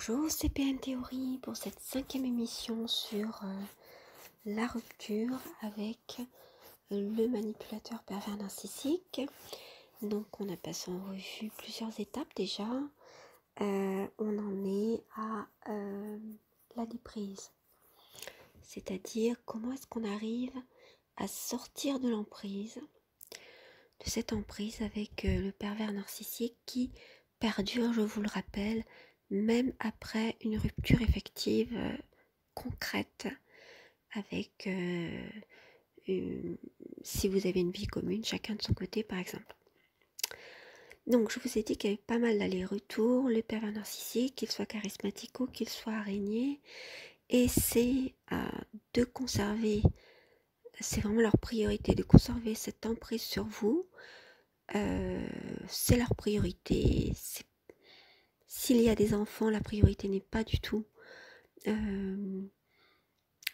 Bonjour, c'est PN Théorie pour cette 5e émission sur la rupture avec le manipulateur pervers narcissique. Donc on a passé en revue plusieurs étapes déjà. On en est à la déprise. C'est-à-dire comment est-ce qu'on arrive à sortir de l'emprise, de cette emprise avec le pervers narcissique qui perdure, je vous le rappelle, même après une rupture effective concrète avec si vous avez une vie commune, chacun de son côté par exemple. Donc je vous ai dit qu'il y avait pas mal d'allers-retours, le pervers narcissique, qu'il soit charismatique ou qu'il soit araignée, et c'est de conserver, c'est vraiment leur priorité, de conserver cette emprise sur vous. C'est leur priorité. S'il y a des enfants, la priorité n'est pas du tout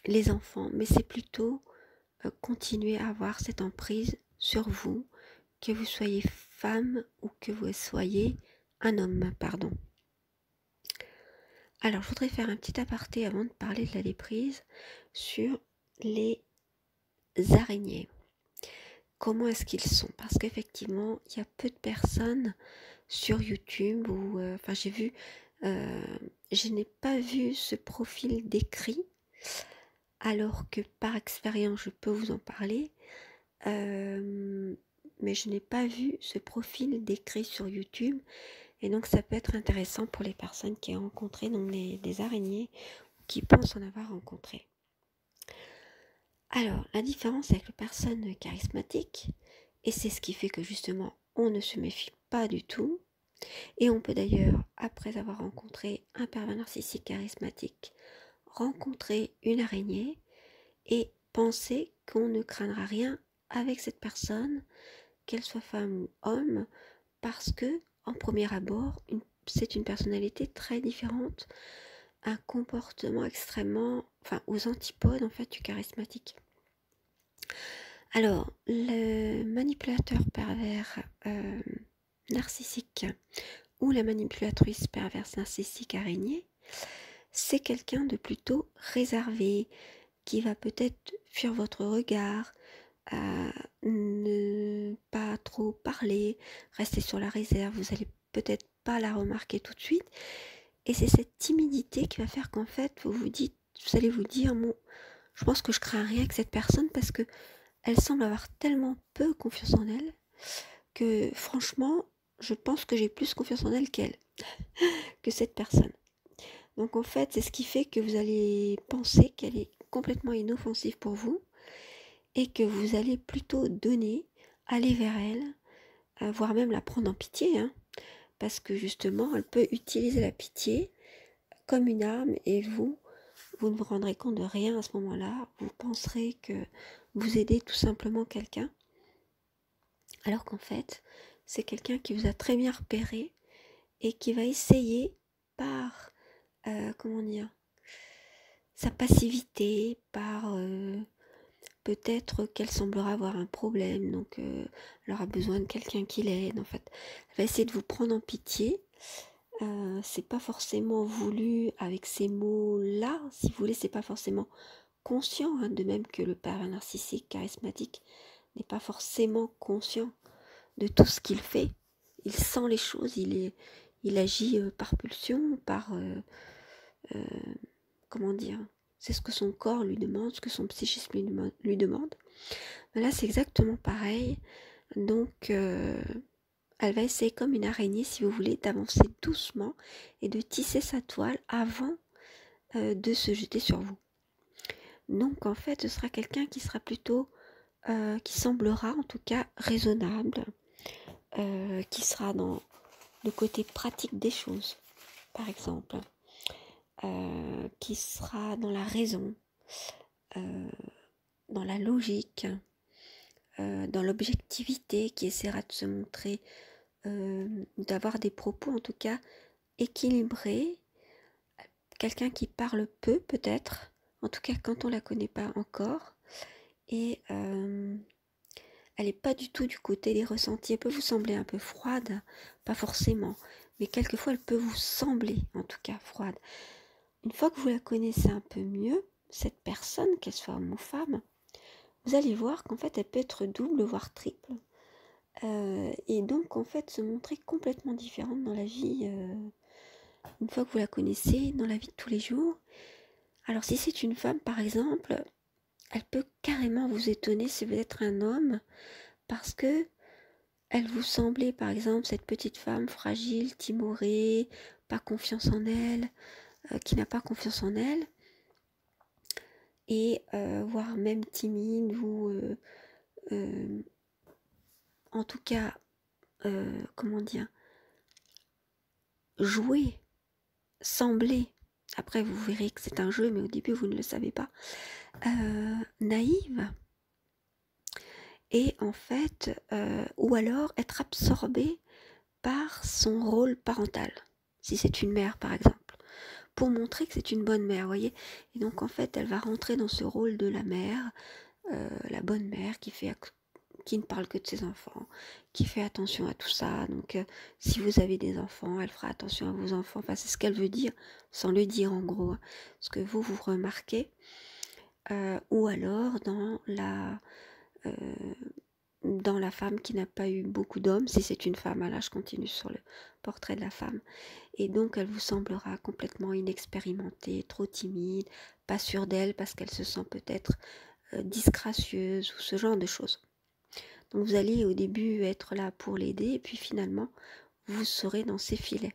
les enfants, mais c'est plutôt continuer à avoir cette emprise sur vous, que vous soyez femme ou que vous soyez un homme, pardon. Alors, je voudrais faire un petit aparté avant de parler de la déprise sur les araignées. Comment est-ce qu'ils sont? Parce qu'effectivement, il y a peu de personnes sur YouTube où, j'ai vu, je n'ai pas vu ce profil décrit, alors que par expérience, je peux vous en parler, mais je n'ai pas vu ce profil décrit sur YouTube, et donc ça peut être intéressant pour les personnes qui ont rencontré donc des araignées ou qui pensent en avoir rencontré. Alors, la différence avec les personnes charismatiques, et c'est ce qui fait que justement on ne se méfie pas du tout, et on peut d'ailleurs, après avoir rencontré un pervers narcissique charismatique, rencontrer une araignée et penser qu'on ne craindra rien avec cette personne, qu'elle soit femme ou homme, parce que, en premier abord, c'est une personnalité très différente, un comportement extrêmement, aux antipodes en fait du charismatique. Alors, le manipulateur pervers narcissique ou la manipulatrice perverse narcissique araignée, c'est quelqu'un de plutôt réservé, qui va peut-être fuir votre regard, ne pas trop parler, rester sur la réserve, vous allez peut-être pas la remarquer tout de suite, et c'est cette timidité qui va faire qu'en fait vous allez vous dire bon, je pense que je crains rien avec cette personne parce que elle semble avoir tellement peu confiance en elle que franchement je pense que j'ai plus confiance en elle qu'elle, que cette personne. Donc en fait c'est ce qui fait que vous allez penser qu'elle est complètement inoffensive pour vous, et que vous allez plutôt donner, aller vers elle, voire même la prendre en pitié, parce que justement, elle peut utiliser la pitié comme une arme, et vous ne vous rendrez compte de rien à ce moment-là. Vous penserez que vous aidez tout simplement quelqu'un, alors qu'en fait, c'est quelqu'un qui vous a très bien repéré et qui va essayer par, sa passivité, par... peut-être qu'elle semblera avoir un problème, donc elle aura besoin de quelqu'un qui l'aide. En fait, elle va essayer de vous prendre en pitié. C'est pas forcément voulu avec ces mots-là, si vous voulez, c'est pas forcément conscient, de même que le pervers narcissique charismatique n'est pas forcément conscient de tout ce qu'il fait. Il sent les choses, il agit par pulsion, par c'est ce que son corps lui demande, ce que son psychisme lui demande. Mais là, c'est exactement pareil. Donc, elle va essayer comme une araignée, si vous voulez, d'avancer doucement et de tisser sa toile avant de se jeter sur vous. Donc, en fait, ce sera quelqu'un qui sera plutôt, qui semblera en tout cas raisonnable, qui sera dans le côté pratique des choses, par exemple, qui sera dans la raison, dans la logique, dans l'objectivité, qui essaiera de se montrer, d'avoir des propos en tout cas équilibrés, quelqu'un qui parle peu peut-être, en tout cas quand on la connaît pas encore, et elle n'est pas du tout du côté des ressentis. Elle peut vous sembler un peu froide, pas forcément, mais quelquefois elle peut vous sembler en tout cas froide. Une fois que vous la connaissez un peu mieux, cette personne, qu'elle soit homme ou femme, vous allez voir qu'en fait elle peut être double voire triple, et donc en fait se montrer complètement différente dans la vie, une fois que vous la connaissez, dans la vie de tous les jours. Alors si c'est une femme par exemple, elle peut carrément vous étonner si vous êtes un homme, parce que elle vous semblait par exemple cette petite femme fragile, timorée, pas confiance en elle, qui n'a pas confiance en elle, et voire même timide ou en tout cas, comment dire, jouer, sembler, après vous verrez que c'est un jeu mais au début vous ne le savez pas, naïve, et en fait, ou alors être absorbée par son rôle parental, si c'est une mère par exemple, pour montrer que c'est une bonne mère, vous voyez. Et donc en fait elle va rentrer dans ce rôle de la bonne mère qui ne parle que de ses enfants, qui fait attention à tout ça. Donc si vous avez des enfants, elle fera attention à vos enfants, enfin c'est ce qu'elle veut dire, sans le dire en gros, hein, ce que vous remarquez. Ou alors euh, dans la femme qui n'a pas eu beaucoup d'hommes, si c'est une femme, là je continue sur le portrait de la femme, et donc elle vous semblera complètement inexpérimentée, trop timide, pas sûre d'elle parce qu'elle se sent peut-être disgracieuse ou ce genre de choses. Donc vous allez au début être là pour l'aider et puis finalement vous serez dans ses filets.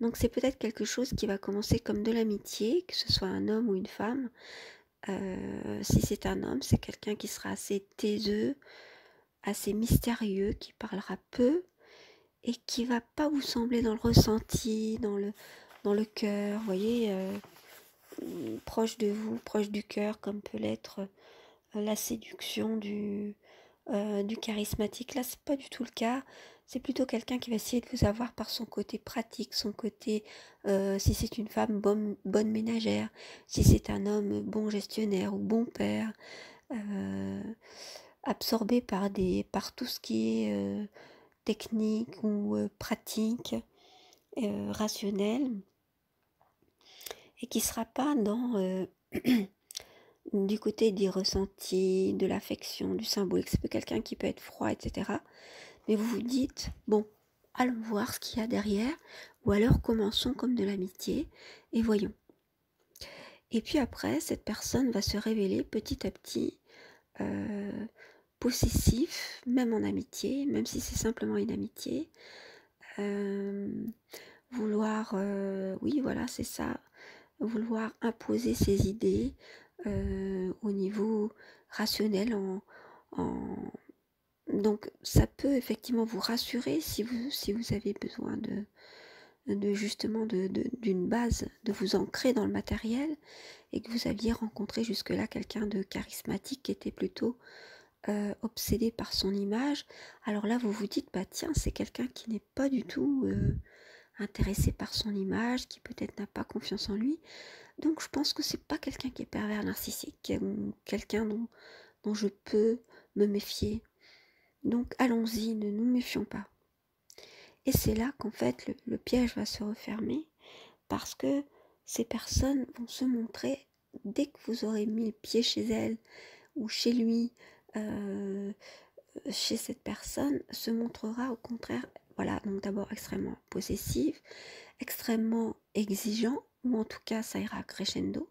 Donc c'est peut-être quelque chose qui va commencer comme de l'amitié, que ce soit un homme ou une femme. Si c'est un homme, c'est quelqu'un qui sera assez taiseux, assez mystérieux, qui parlera peu et qui va pas vous sembler dans le ressenti, dans le cœur, vous voyez, proche de vous, proche du cœur, comme peut l'être la séduction du charismatique. Là, c'est pas du tout le cas. C'est plutôt quelqu'un qui va essayer de vous avoir par son côté pratique, son côté, si c'est une femme, bonne ménagère, si c'est un homme, bon gestionnaire ou bon père, euh, absorbé par tout ce qui est technique ou pratique, rationnel, et qui sera pas dans du côté des ressentis, de l'affection, du symbolique. C'est quelqu'un qui peut être froid, etc. Mais vous vous dites, bon, allons voir ce qu'il y a derrière, ou alors commençons comme de l'amitié, et voyons. Et puis après, cette personne va se révéler petit à petit possessif, même en amitié, même si c'est simplement une amitié. Vouloir, oui, voilà, c'est ça, vouloir imposer ses idées au niveau rationnel. Donc ça peut effectivement vous rassurer si vous avez besoin justement d'une base, de vous ancrer dans le matériel, et que vous aviez rencontré jusque-là quelqu'un de charismatique qui était plutôt obsédé par son image. Alors là vous vous dites, bah tiens, c'est quelqu'un qui n'est pas du tout intéressé par son image, qui peut-être n'a pas confiance en lui. Donc je pense que c'est pas quelqu'un qui est pervers narcissique, ou quelqu'un dont je peux me méfier. Donc allons-y, ne nous méfions pas. Et c'est là qu'en fait le piège va se refermer, parce que ces personnes vont se montrer, dès que vous aurez mis le pied chez elles ou chez lui, chez cette personne, se montrera au contraire, voilà, donc d'abord extrêmement possessif, extrêmement exigeant, ou en tout cas ça ira crescendo,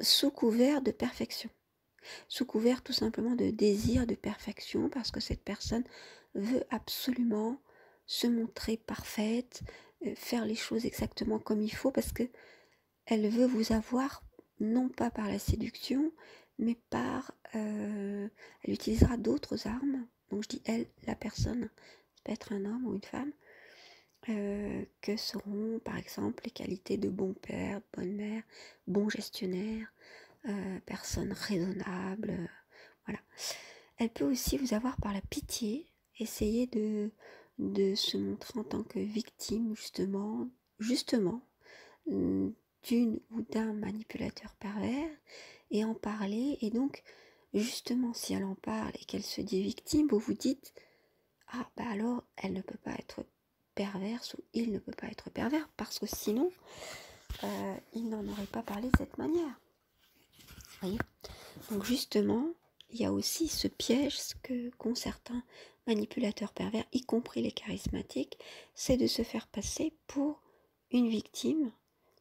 sous couvert de perfection. Sous couvert tout simplement de désir de perfection, parce que cette personne veut absolument se montrer parfaite, faire les choses exactement comme il faut, parce que elle veut vous avoir, non pas par la séduction, mais elle utilisera d'autres armes. Donc je dis elle, la personne, ça peut être un homme ou une femme, que seront par exemple les qualités de bon père, bonne mère, bon gestionnaire, personne raisonnable, voilà. Elle peut aussi vous avoir par la pitié, essayer de se montrer en tant que victime justement d'une ou d'un manipulateur pervers, et en parler. Et donc justement si elle en parle et qu'elle se dit victime, vous vous dites, ah bah alors elle ne peut pas être perverse ou il ne peut pas être pervers parce que sinon il n'en aurait pas parlé de cette manière. Vous voyez ? Donc justement, il y a aussi ce piège qu'ont certains manipulateurs pervers, y compris les charismatiques, c'est de se faire passer pour une victime,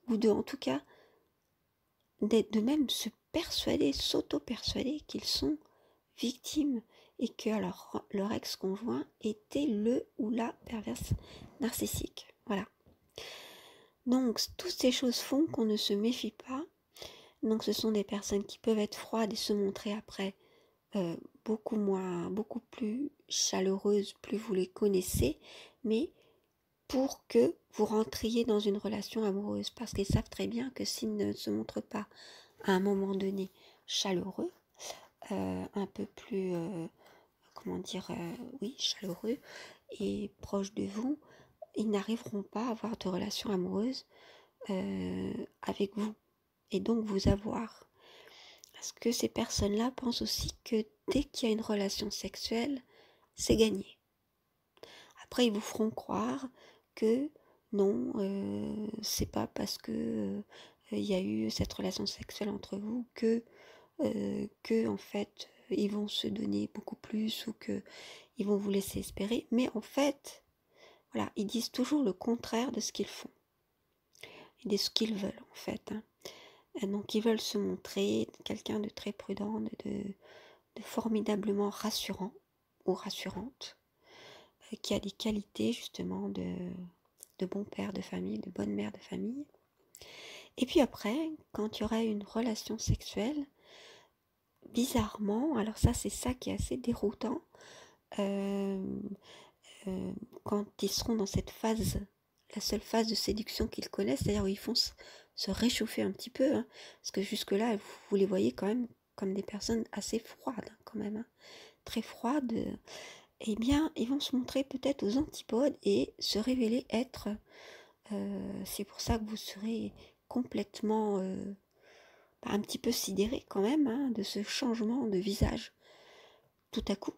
ou en tout cas, de même se persuader, s'auto-persuader qu'ils sont victimes et que leur ex-conjoint était le ou la perverse narcissique. Voilà. Donc, toutes ces choses font qu'on ne se méfie pas. Donc, ce sont des personnes qui peuvent être froides et se montrer après beaucoup plus chaleureuses, plus vous les connaissez, mais pour que vous rentriez dans une relation amoureuse, parce qu'ils savent très bien que s'ils ne se montrent pas à un moment donné chaleureux, un peu plus, chaleureux et proche de vous, ils n'arriveront pas à avoir de relation amoureuse avec vous et donc vous avoir. Parce que ces personnes-là pensent aussi que dès qu'il y a une relation sexuelle, c'est gagné. Après, ils vous feront croire que non, c'est pas parce que il y a eu cette relation sexuelle entre vous que en fait ils vont se donner beaucoup plus ou que ils vont vous laisser espérer. Mais en fait, voilà, ils disent toujours le contraire de ce qu'ils font et de ce qu'ils veulent en fait. Hein. Donc ils veulent se montrer quelqu'un de très prudent, de formidablement rassurant ou rassurante, qui a des qualités justement de bon père de famille, de bonne mère de famille. Et puis après, quand il y aura une relation sexuelle, bizarrement, alors ça c'est ça qui est assez déroutant, quand ils seront dans cette phase, la seule phase de séduction qu'ils connaissent, c'est-à-dire où ils font se réchauffer un petit peu, hein, parce que jusque-là, vous les voyez quand même comme des personnes assez froides, hein, quand même, hein, très froides, eh bien, ils vont se montrer peut-être aux antipodes et se révéler être, c'est pour ça que vous serez complètement, un petit peu sidéré quand même, hein, de ce changement de visage, tout à coup.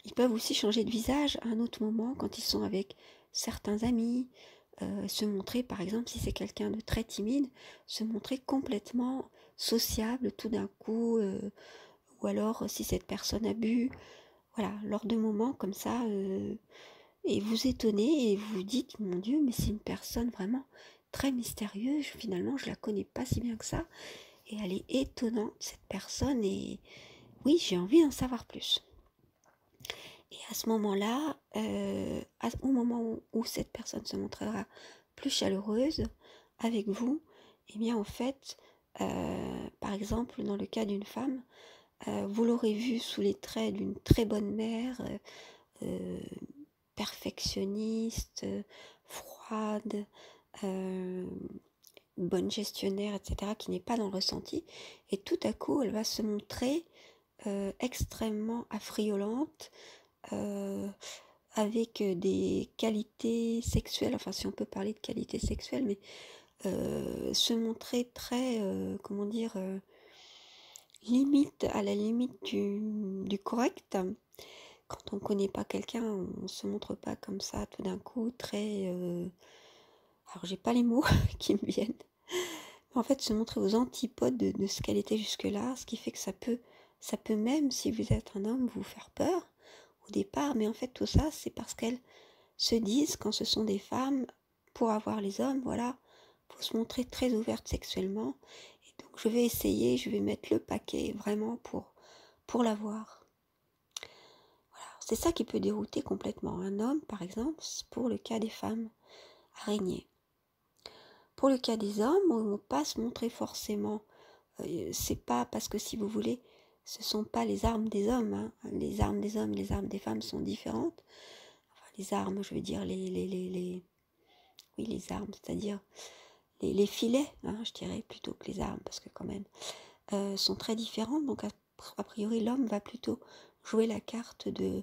Ils peuvent aussi changer de visage à un autre moment quand ils sont avec certains amis, se montrer, par exemple, si c'est quelqu'un de très timide, se montrer complètement sociable tout d'un coup, ou alors si cette personne a bu, voilà, lors de moments comme ça, et vous étonnez et vous vous dites, mon Dieu, mais c'est une personne vraiment très mystérieuse, finalement je la connais pas si bien que ça, et elle est étonnante cette personne, et oui, j'ai envie d'en savoir plus. Et à ce moment-là, au moment où cette personne se montrera plus chaleureuse avec vous, eh bien en fait, par exemple dans le cas d'une femme, vous l'aurez vue sous les traits d'une très bonne mère, perfectionniste, froide, bonne gestionnaire, etc., qui n'est pas dans le ressenti, et tout à coup elle va se montrer extrêmement affriolante, avec des qualités sexuelles, enfin si on peut parler de qualités sexuelles, mais se montrer très, limite, à la limite du correct. Quand on ne connaît pas quelqu'un, on ne se montre pas comme ça tout d'un coup, très... alors j'ai pas les mots qui me viennent. En fait, se montrer aux antipodes de ce qu'elle était jusque-là, ce qui fait que ça peut même, si vous êtes un homme, vous faire peur au départ, mais en fait tout ça c'est parce qu'elles se disent, quand ce sont des femmes, pour avoir les hommes, voilà, faut se montrer très ouverte sexuellement, et donc je vais essayer, je vais mettre le paquet vraiment pour l'avoir. Voilà, c'est ça qui peut dérouter complètement un homme, par exemple, pour le cas des femmes araignées. Pour le cas des hommes, on ne va pas se montrer forcément, c'est pas parce que, si vous voulez, ce ne sont pas les armes des hommes, hein. Les armes des hommes et les armes des femmes sont différentes. Enfin, les armes, je veux dire les armes, c'est-à-dire les filets, hein, je dirais, plutôt que les armes, parce que quand même, sont très différentes. Donc a priori, l'homme va plutôt jouer la carte de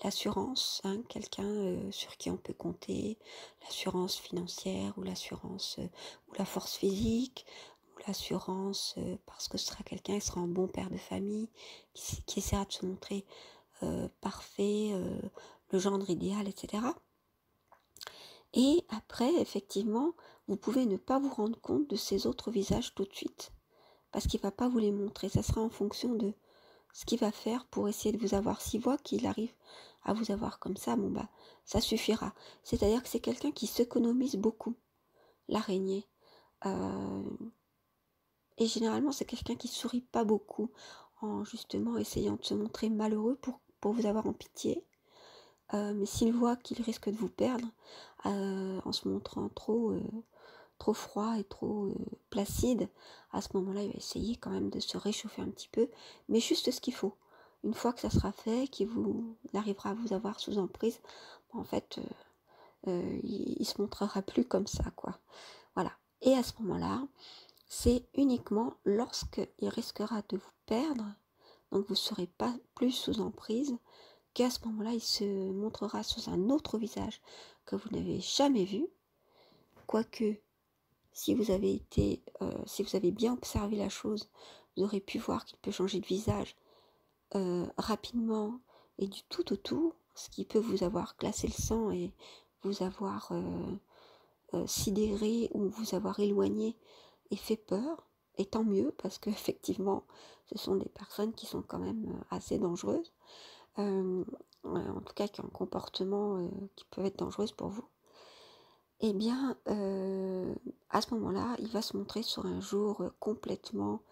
l'assurance, hein, quelqu'un sur qui on peut compter, l'assurance financière ou l'assurance ou la force physique, ou l'assurance parce que ce sera quelqu'un, il sera un bon père de famille, qui essaiera de se montrer parfait, le gendre idéal, etc. Et après, effectivement, vous pouvez ne pas vous rendre compte de ces autres visages tout de suite, parce qu'il ne va pas vous les montrer. Ça sera en fonction de ce qu'il va faire pour essayer de vous avoir. S'il voit qu'il arrive à vous avoir comme ça, bon bah, ça suffira. C'est-à-dire que c'est quelqu'un qui s'économise beaucoup, l'araignée. Et généralement, c'est quelqu'un qui sourit pas beaucoup, en justement essayant de se montrer malheureux pour vous avoir en pitié. Mais s'il voit qu'il risque de vous perdre, en se montrant trop froid et trop placide, à ce moment-là, il va essayer quand même de se réchauffer un petit peu, mais juste ce qu'il faut. Une fois que ça sera fait, qu'il arrivera à vous avoir sous emprise, en fait, il se montrera plus comme ça, quoi. Voilà. Et à ce moment-là, c'est uniquement lorsqu'il risquera de vous perdre, donc vous ne serez pas plus sous emprise, qu'à ce moment-là, il se montrera sous un autre visage que vous n'avez jamais vu, quoique si vous avez bien observé la chose, vous aurez pu voir qu'il peut changer de visage rapidement et du tout au tout, ce qui peut vous avoir glacé le sang et vous avoir sidéré ou vous avoir éloigné et fait peur, et tant mieux parce que effectivement, ce sont des personnes qui sont quand même assez dangereuses, en tout cas qui ont un comportement qui peut être dangereux pour vous. Eh bien, à ce moment-là, il va se montrer sur un jour complètement,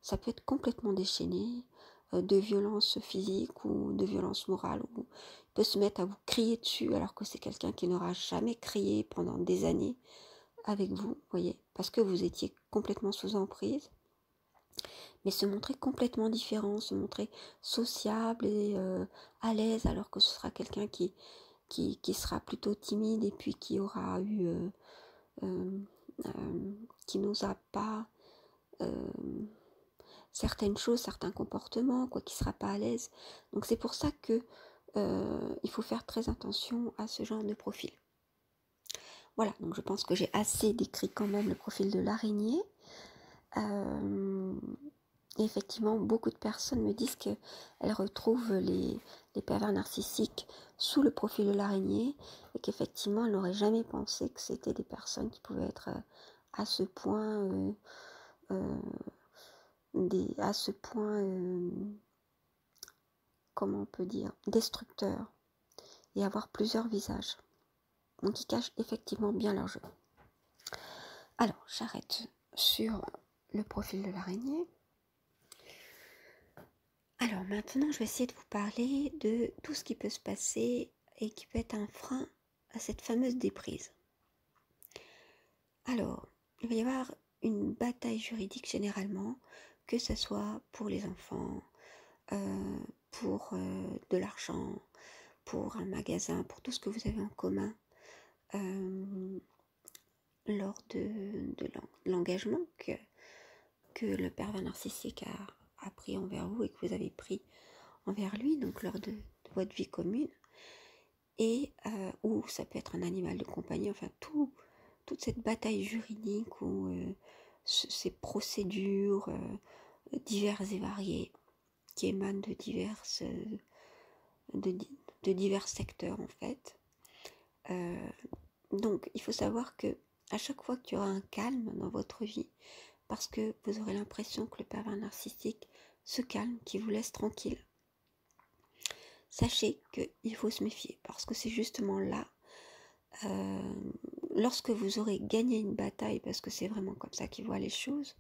ça peut être complètement déchaîné, de violence physique ou de violence morale, ou il peut se mettre à vous crier dessus alors que c'est quelqu'un qui n'aura jamais crié pendant des années avec vous, voyez, parce que vous étiez complètement sous emprise, mais se montrer complètement différent, se montrer sociable et à l'aise, alors que ce sera quelqu'un qui sera plutôt timide et puis qui aura eu qui n'osera pas certaines choses, certains comportements, quoi, qui sera pas à l'aise. Donc c'est pour ça que il faut faire très attention à ce genre de profil. Voilà, donc je pense que j'ai assez décrit quand même le profil de l'araignée. Et effectivement, beaucoup de personnes me disent qu'elles retrouvent les pervers narcissiques sous le profil de l'araignée et qu'effectivement, elles n'auraient jamais pensé que c'était des personnes qui pouvaient être à ce point, comment on peut dire, destructeurs et avoir plusieurs visages. Donc, ils cachent effectivement bien leur jeu. Alors, j'arrête sur le profil de l'araignée. Alors maintenant, je vais essayer de vous parler de tout ce qui peut se passer et qui peut être un frein à cette fameuse déprise. Alors, il va y avoir une bataille juridique généralement, que ce soit pour les enfants, pour de l'argent, pour un magasin, pour tout ce que vous avez en commun lors de l'engagement que le pervers narcissique a pris envers vous et que vous avez pris envers lui, donc lors de votre vie commune, et ou ça peut être un animal de compagnie, enfin toute cette bataille juridique ou ces procédures diverses et variées qui émanent de divers secteurs en fait. Donc il faut savoir que à chaque fois qu'il y aura un calme dans votre vie, parce que vous aurez l'impression que le pervers narcissique se calme, qu'il vous laisse tranquille, sachez qu'il faut se méfier, parce que c'est justement là, lorsque vous aurez gagné une bataille, parce que c'est vraiment comme ça qu'il voit les choses,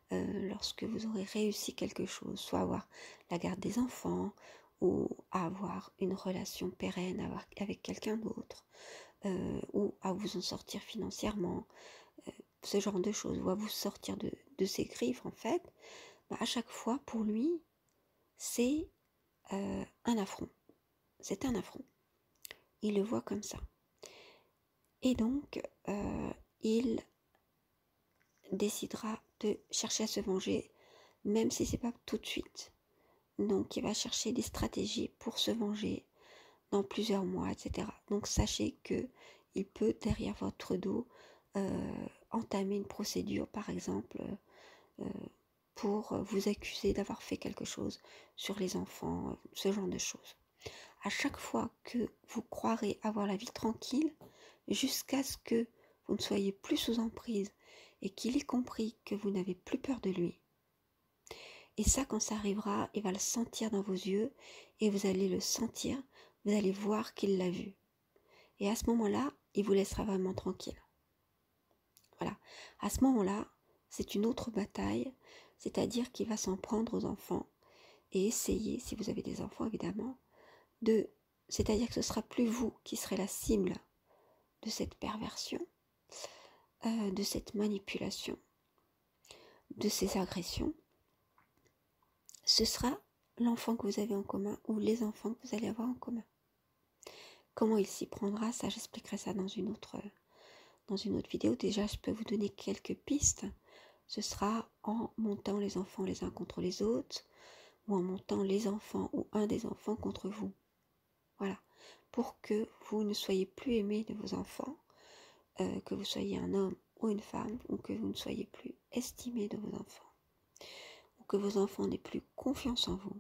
lorsque vous aurez réussi quelque chose, soit avoir la garde des enfants, ou avoir une relation pérenne avec quelqu'un d'autre, ou à vous en sortir financièrement, ce genre de choses, ou à vous sortir de ses griffes en fait, bah à chaque fois pour lui, c'est un affront. C'est un affront. Il le voit comme ça. Et donc, il décidera de chercher à se venger, même si c'est pas tout de suite. Donc, il va chercher des stratégies pour se venger dans plusieurs mois, etc. Donc, sachez que il peut, derrière votre dos, entamer une procédure, par exemple, pour vous accuser d'avoir fait quelque chose sur les enfants, ce genre de choses. à chaque fois que vous croirez avoir la vie tranquille, jusqu'à ce que vous ne soyez plus sous emprise et qu'il ait compris que vous n'avez plus peur de lui. Et ça, quand ça arrivera, il va le sentir dans vos yeux et vous allez le sentir, vous allez voir qu'il l'a vu. Et à ce moment-là, il vous laissera vraiment tranquille. Voilà. À ce moment-là, c'est une autre bataille, c'est-à-dire qu'il va s'en prendre aux enfants et essayer, si vous avez des enfants évidemment, c'est-à-dire que ce ne sera plus vous qui serez la cible de cette perversion, de cette manipulation, de ces agressions. Ce sera l'enfant que vous avez en commun ou les enfants que vous allez avoir en commun. Comment il s'y prendra, ça j'expliquerai ça dans une autre vidéo. Déjà, je peux vous donner quelques pistes. Ce sera en montant les enfants les uns contre les autres, ou en montant les enfants ou un des enfants contre vous. Voilà, pour que vous ne soyez plus aimé de vos enfants, que vous soyez un homme ou une femme, ou que vous ne soyez plus estimé de vos enfants, ou que vos enfants n'aient plus confiance en vous,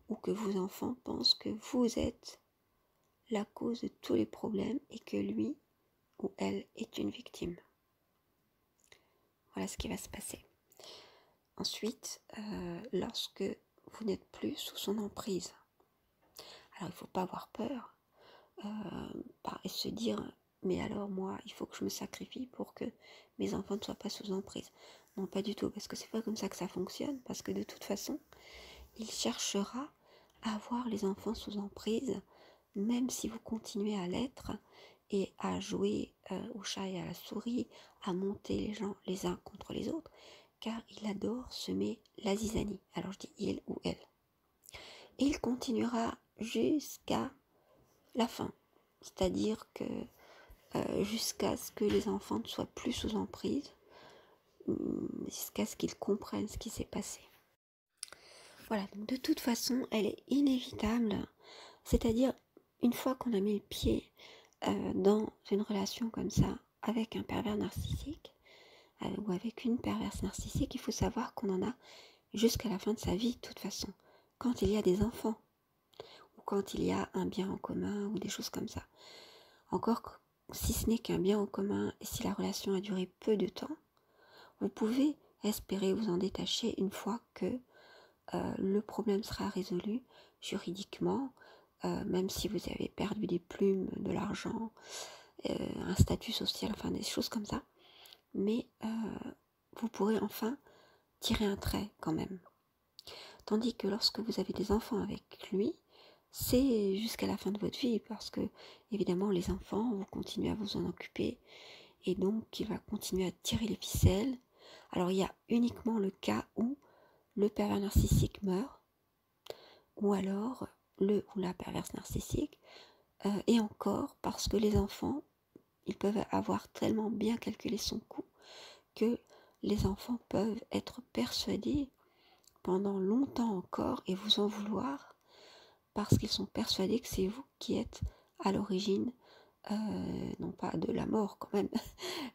ou que vos enfants pensent que vous êtes la cause de tous les problèmes et que lui ou elle est une victime. Voilà ce qui va se passer. Ensuite, lorsque vous n'êtes plus sous son emprise, alors il ne faut pas avoir peur et se dire mais alors moi il faut que je me sacrifie pour que mes enfants ne soient pas sous emprise. Non, pas du tout, parce que c'est pas comme ça que ça fonctionne, parce que de toute façon il cherchera à avoir les enfants sous emprise, même si vous continuez à l'être et à jouer au chat et à la souris, à monter les gens les uns contre les autres, car il adore semer la zizanie. Alors je dis il ou elle. Et il continuera jusqu'à la fin, c'est-à-dire que jusqu'à ce que les enfants ne soient plus sous emprise, jusqu'à ce qu'ils comprennent ce qui s'est passé. Voilà, donc de toute façon, elle est inévitable, c'est-à-dire une fois qu'on a mis le pied dans une relation comme ça, avec un pervers narcissique, ou avec une perverse narcissique, il faut savoir qu'on en a jusqu'à la fin de sa vie, de toute façon. Quand il y a des enfants, ou quand il y a un bien en commun, ou des choses comme ça. Encore, si ce n'est qu'un bien en commun, et si la relation a duré peu de temps, vous pouvez espérer vous en détacher une fois que le problème sera résolu juridiquement, même si vous avez perdu des plumes, de l'argent, un statut social, enfin des choses comme ça. Mais vous pourrez enfin tirer un trait quand même. Tandis que lorsque vous avez des enfants avec lui, c'est jusqu'à la fin de votre vie, parce que évidemment les enfants, vous continuez à vous en occuper, et donc il va continuer à tirer les ficelles. Alors il y a uniquement le cas où le pervers narcissique meurt, ou alors le ou la perverse narcissique, et encore parce que les enfants, ils peuvent avoir tellement bien calculé son coût que les enfants peuvent être persuadés pendant longtemps encore et vous en vouloir parce qu'ils sont persuadés que c'est vous qui êtes à l'origine, non pas de la mort quand même,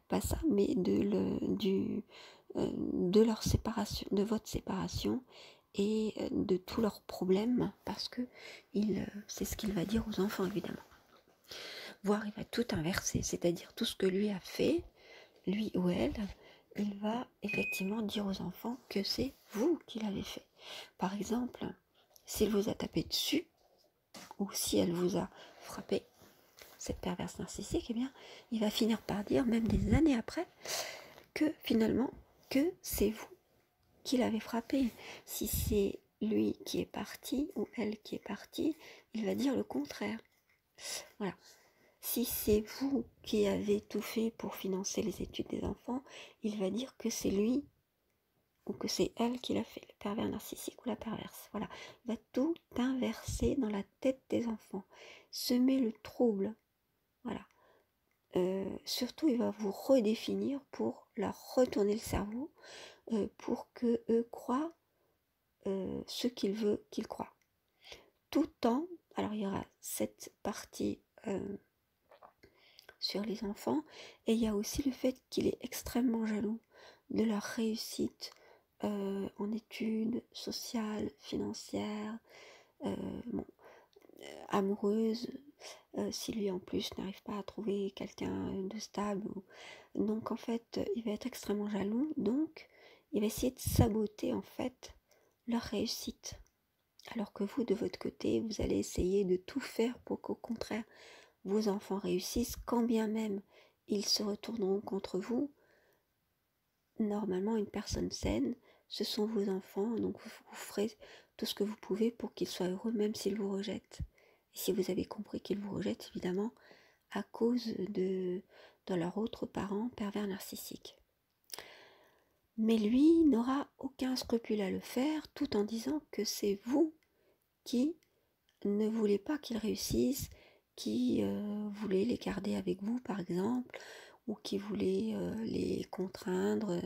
pas ça, mais de leur séparation, de votre séparation et de tous leurs problèmes, parce que c'est ce qu'il va dire aux enfants évidemment. Voire il va tout inverser, c'est-à-dire tout ce que lui a fait, lui ou elle, il va effectivement dire aux enfants que c'est vous qui l'avez fait. Par exemple, s'il vous a tapé dessus, ou si elle vous a frappé, cette perverse narcissique, eh bien, il va finir par dire, même des années après, que finalement, que c'est vous qui l'avez frappé. Si c'est lui qui est parti, ou elle qui est partie, il va dire le contraire. Voilà. Si c'est vous qui avez tout fait pour financer les études des enfants, il va dire que c'est lui ou que c'est elle qui l'a fait, le pervers narcissique ou la perverse. Voilà, il va tout inverser dans la tête des enfants, semer le trouble. Voilà. Surtout, il va vous redéfinir pour leur retourner le cerveau, pour que eux croient ce qu'il veut qu'ils croient. Tout en, alors il y aura cette partie sur les enfants, et il y a aussi le fait qu'il est extrêmement jaloux de leur réussite en études sociales, financières, bon, amoureuse, si lui en plus n'arrive pas à trouver quelqu'un de stable. Donc en fait, il va être extrêmement jaloux, donc il va essayer de saboter en fait leur réussite. Alors que vous, de votre côté, vous allez essayer de tout faire pour qu'au contraire, vos enfants réussissent, quand bien même ils se retourneront contre vous. Normalement, une personne saine, ce sont vos enfants, donc vous ferez tout ce que vous pouvez pour qu'ils soient heureux, même s'ils vous rejettent. Et si vous avez compris qu'ils vous rejettent, évidemment, à cause de leur autre parent pervers narcissique. Mais lui n'aura aucun scrupule à le faire, tout en disant que c'est vous qui ne voulez pas qu'ils réussissent, qui voulez les garder avec vous, par exemple, ou qui voulez les contraindre,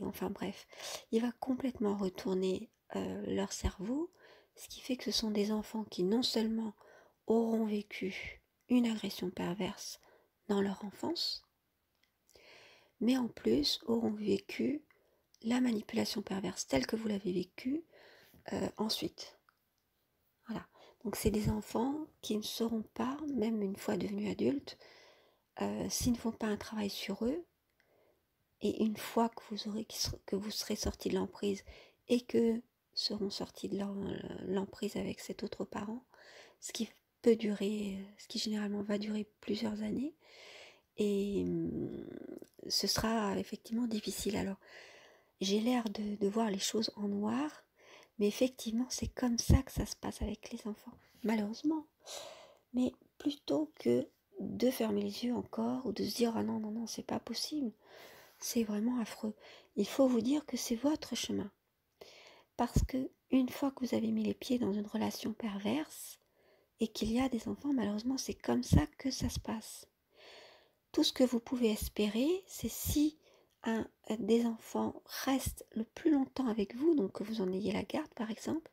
enfin bref, il va complètement retourner leur cerveau, ce qui fait que ce sont des enfants qui non seulement auront vécu une agression perverse dans leur enfance, mais en plus auront vécu la manipulation perverse telle que vous l'avez vécue ensuite. Voilà. Donc c'est des enfants qui ne sauront pas, même une fois devenus adultes, s'ils ne font pas un travail sur eux, et une fois que vous serez sortis de l'emprise et que seront sortis de l'emprise avec cet autre parent, ce qui peut durer, ce qui généralement va durer plusieurs années, et ce sera effectivement difficile. Alors, j'ai l'air de voir les choses en noir, mais effectivement, c'est comme ça que ça se passe avec les enfants, malheureusement. Mais plutôt que de fermer les yeux encore, ou de se dire « Ah non, non, non, c'est pas possible », c'est vraiment affreux. Il faut vous dire que c'est votre chemin. Parce que une fois que vous avez mis les pieds dans une relation perverse et qu'il y a des enfants, malheureusement, c'est comme ça que ça se passe. Tout ce que vous pouvez espérer, c'est si des enfants restent le plus longtemps avec vous, donc que vous en ayez la garde par exemple,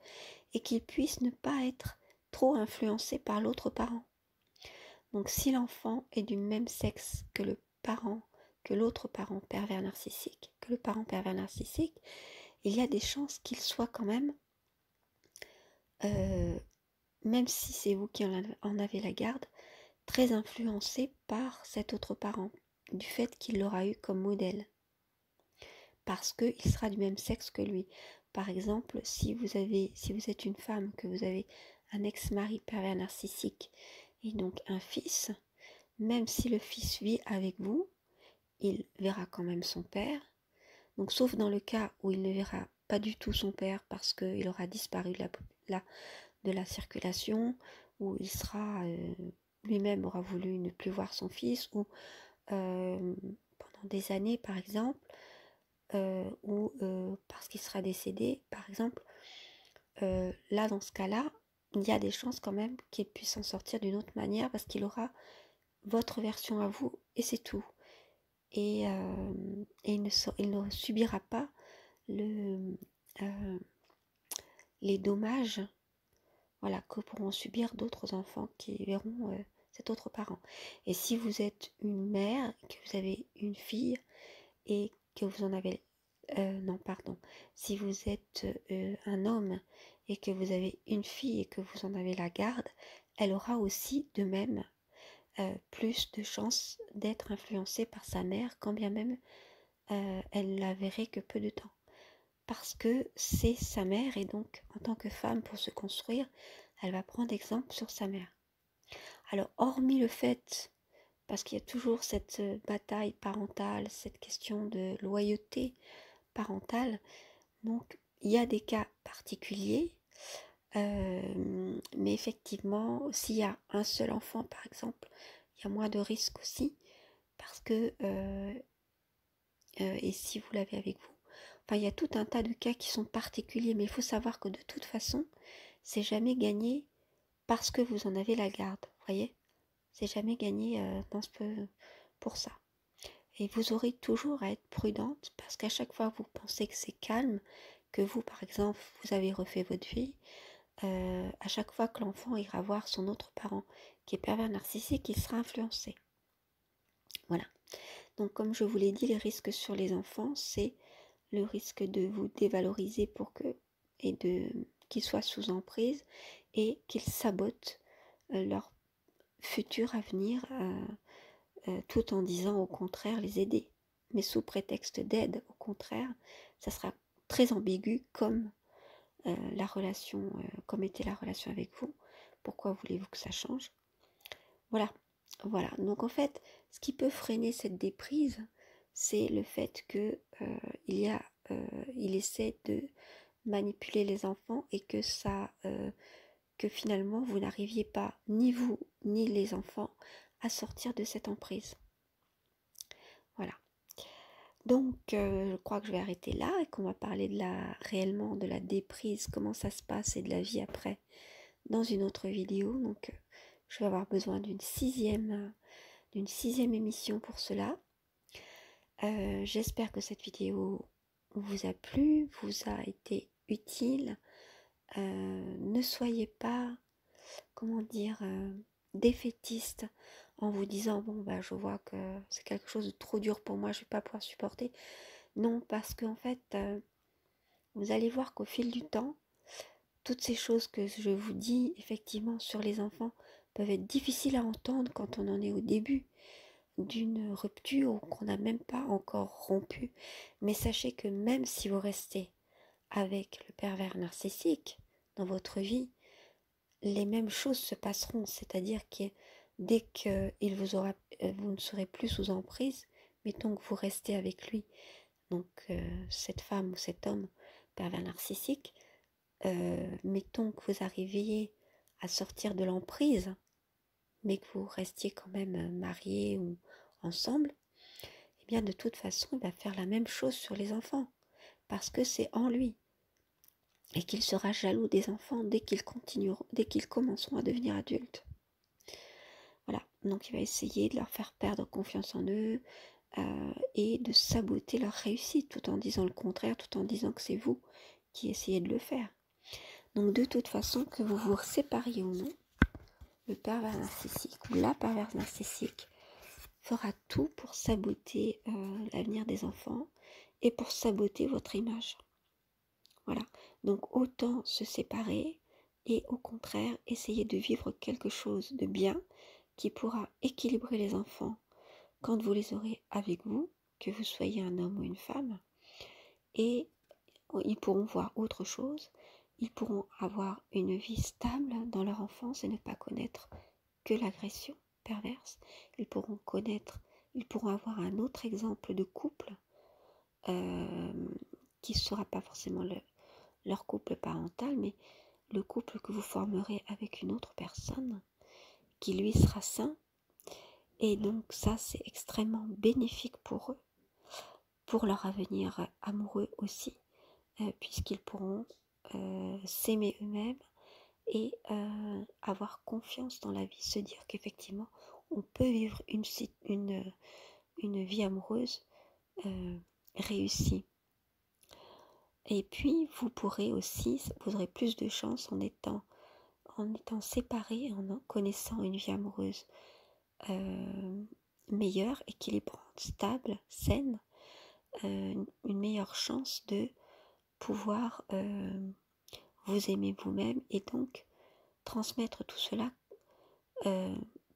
et qu'ils puissent ne pas être trop influencés par l'autre parent. Donc si l'enfant est du même sexe que l'autre parent pervers narcissique, il y a des chances qu'il soit quand même, même si c'est vous qui en avez la garde, très influencé par cet autre parent, du fait qu'il l'aura eu comme modèle, parce qu'il sera du même sexe que lui. Par exemple, si vous êtes une femme, que vous avez un ex-mari pervers narcissique, et donc un fils, même si le fils vit avec vous, il verra quand même son père. Donc sauf dans le cas où il ne verra pas du tout son père parce qu'il aura disparu de la circulation, où il sera lui-même aura voulu ne plus voir son fils, ou pendant des années par exemple, ou parce qu'il sera décédé par exemple, là dans ce cas-là, il y a des chances quand même qu'il puisse s'en sortir d'une autre manière parce qu'il aura votre version à vous et c'est tout. Et il ne subira pas les dommages, voilà, que pourront subir d'autres enfants qui verront cet autre parent. Et si vous êtes une mère, que vous avez une fille et que vous en avez si vous êtes un homme et que vous avez une fille et que vous en avez la garde, elle aura aussi de même plus de chances d'être influencée par sa mère, quand bien même elle la verrait que peu de temps. Parce que c'est sa mère et donc en tant que femme, pour se construire, elle va prendre exemple sur sa mère. Alors hormis le fait, parce qu'il y a toujours cette bataille parentale, cette question de loyauté parentale, donc il y a des cas particuliers, mais effectivement, s'il y a un seul enfant par exemple, il y a moins de risques aussi, parce que, et si vous l'avez avec vous, enfin il y a tout un tas de cas qui sont particuliers, mais il faut savoir que de toute façon, c'est jamais gagné parce que vous en avez la garde, vous voyez, c'est jamais gagné pour ça. Et vous aurez toujours à être prudente, parce qu'à chaque fois que vous pensez que c'est calme, que vous par exemple, vous avez refait votre vie, à chaque fois que l'enfant ira voir son autre parent qui est pervers narcissique, il sera influencé. Voilà. Donc comme je vous l'ai dit, les risques sur les enfants, c'est le risque de vous dévaloriser et qu'ils soient sous emprise et qu'ils sabotent leur futur avenir tout en disant au contraire les aider. Mais sous prétexte d'aide, au contraire, ça sera très ambigu comme la relation, comme était la relation avec vous. Pourquoi voulez-vous que ça change? Voilà. Voilà. Donc en fait, ce qui peut freiner cette déprise, c'est le fait que il essaie de manipuler les enfants et que que finalement vous n'arriviez pas, ni vous ni les enfants, à sortir de cette emprise. Voilà. Donc je crois que je vais arrêter là et qu'on va parler réellement de la déprise, comment ça se passe et de la vie après dans une autre vidéo. Donc je vais avoir besoin d'une sixième émission pour cela. J'espère que cette vidéo vous a plu, vous a été utile. Ne soyez pas, comment dire, défaitiste en vous disant bon bah je vois que c'est quelque chose de trop dur pour moi, je vais pas pouvoir supporter. Non, parce qu'en fait vous allez voir qu'au fil du temps, toutes ces choses que je vous dis effectivement sur les enfants peuvent être difficiles à entendre quand on en est au début d'une rupture ou qu'on n'a même pas encore rompu. Mais sachez que même si vous restez avec le pervers narcissique dans votre vie, les mêmes choses se passeront, c'est-à-dire que dès que vous ne serez plus sous emprise, mettons que vous restez avec lui, donc cette femme ou cet homme pervers narcissique, mettons que vous arriviez à sortir de l'emprise, mais que vous restiez quand même mariés ou ensemble, eh bien de toute façon, il va faire la même chose sur les enfants, parce que c'est en lui, et qu'il sera jaloux des enfants dès qu'ils commenceront à devenir adultes. Voilà, donc il va essayer de leur faire perdre confiance en eux et de saboter leur réussite, tout en disant le contraire, tout en disant que c'est vous qui essayez de le faire. Donc de toute façon, que vous vous sépariez ou non, le pervers narcissique ou la perverse narcissique fera tout pour saboter l'avenir des enfants et pour saboter votre image. Voilà, donc autant se séparer et au contraire essayer de vivre quelque chose de bien qui pourra équilibrer les enfants quand vous les aurez avec vous, que vous soyez un homme ou une femme, et ils pourront voir autre chose, ils pourront avoir une vie stable dans leur enfance et ne pas connaître que l'agression perverse. Ils pourront avoir un autre exemple de couple qui ne sera pas forcément leur couple parental, mais le couple que vous formerez avec une autre personne qui lui sera sain. Et donc ça, c'est extrêmement bénéfique pour eux, pour leur avenir amoureux aussi, puisqu'ils pourront s'aimer eux-mêmes et avoir confiance dans la vie, se dire qu'effectivement, on peut vivre une vie amoureuse réussie. Et puis, vous aurez plus de chance en étant séparés, en connaissant une vie amoureuse meilleure, équilibrante, stable, saine, une meilleure chance de pouvoir vous aimer vous-même et donc transmettre tout cela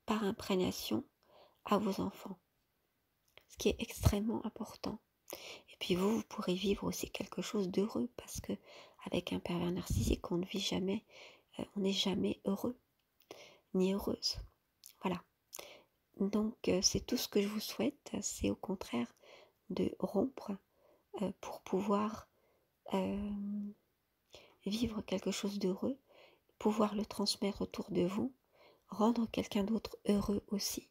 par imprégnation à vos enfants, ce qui est extrêmement important. Et puis vous pourrez vivre aussi quelque chose d'heureux, parce que avec un pervers narcissique, on ne vit jamais, on n'est jamais heureux ni heureuse. Voilà. Donc c'est tout ce que je vous souhaite, c'est au contraire de rompre pour pouvoir vivre quelque chose d'heureux, pouvoir le transmettre autour de vous, rendre quelqu'un d'autre heureux aussi,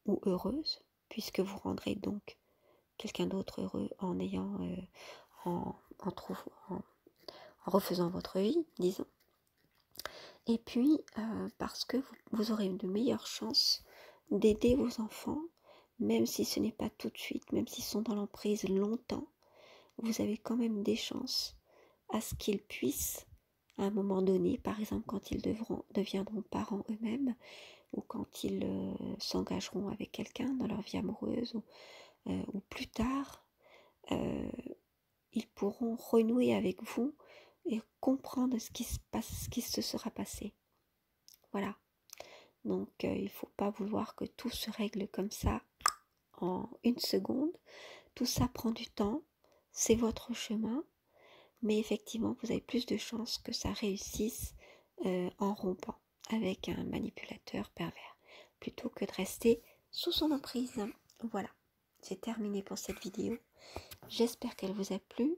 ou heureuse, puisque vous rendrez donc quelqu'un d'autre heureux en ayant, en refaisant votre vie, disons. Et puis, parce que vous aurez de meilleures chances d'aider vos enfants, même si ce n'est pas tout de suite, même s'ils sont dans l'emprise longtemps, vous avez quand même des chances à ce qu'ils puissent, à un moment donné, par exemple quand ils deviendront parents eux-mêmes, ou quand ils s'engageront avec quelqu'un dans leur vie amoureuse, ou plus tard, ils pourront renouer avec vous et comprendre ce qui se passe, ce qui se sera passé. Voilà. Donc il ne faut pas vouloir que tout se règle comme ça en une seconde. Tout ça prend du temps, c'est votre chemin, mais effectivement vous avez plus de chances que ça réussisse en rompant avec un manipulateur pervers, plutôt que de rester sous son emprise. Voilà, j'ai terminé pour cette vidéo. J'espère qu'elle vous a plu.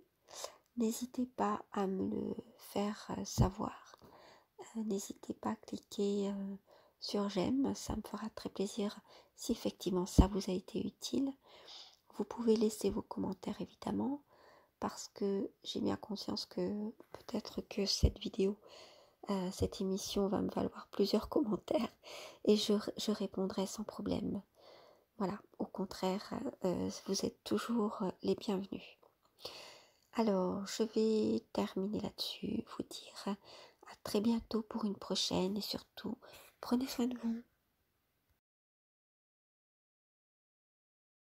N'hésitez pas à me le faire savoir. N'hésitez pas à cliquer sur j'aime, ça me fera très plaisir si effectivement ça vous a été utile. Vous pouvez laisser vos commentaires évidemment, parce que j'ai bien conscience que peut-être que cette vidéo, cette émission va me valoir plusieurs commentaires et je répondrai sans problème. Voilà, au contraire, vous êtes toujours les bienvenus. Alors, je vais terminer là-dessus, vous dire à très bientôt pour une prochaine et surtout, prenez soin de vous.